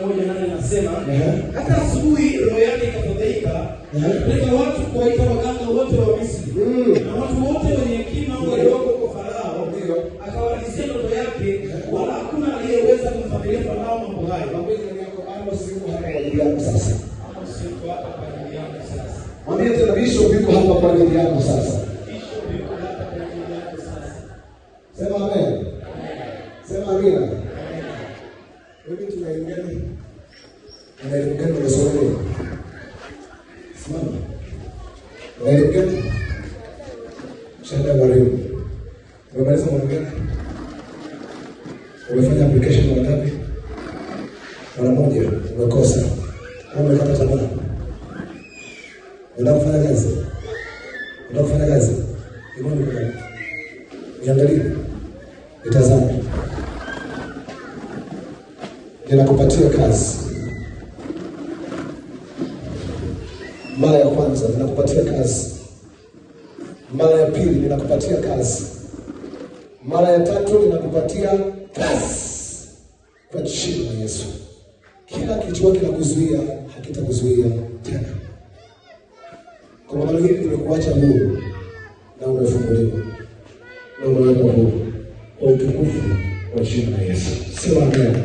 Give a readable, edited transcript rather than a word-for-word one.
Moja nani anasema hata asubuhi roho yake ikafadhaika, alipeleka watu kuwaita waganga wote wa Misri na watu wote wenye hekima walioko kwa Farao, akawalizia ndoto yake, wala hakuna aliyeweza kumfasiria Farao mambo hayo. Mwambie tena Bishop yuko hapa kwa ajili yako sasa. Sema amen. Sema amina. Wewe tunaingia ni anaelekea kwa Yesu. Simama. Anaelekea. Shamba walimu. Umemaliza mambo gani? Umefanya application mara ngapi? Mara moja. Umekosa. Umekata tamaa. Unafanya kazi. Unafanya kazi. Imani kwa. Niangalie. Itazame. Ninakupatia kazi. Mara ya kwanza ninakupatia kazi. Mara ya pili ninakupatia kazi. Mara ya tatu ninakupatia kazi. Kwa jina la Yesu. Kila kitu kinakuzuia hakitakuzuia tena. Kwa maana hili nimekuacha huru na umefunguliwa. Na umewekwa huru. Kwa utukufu wa jina la Yesu. Sema amen.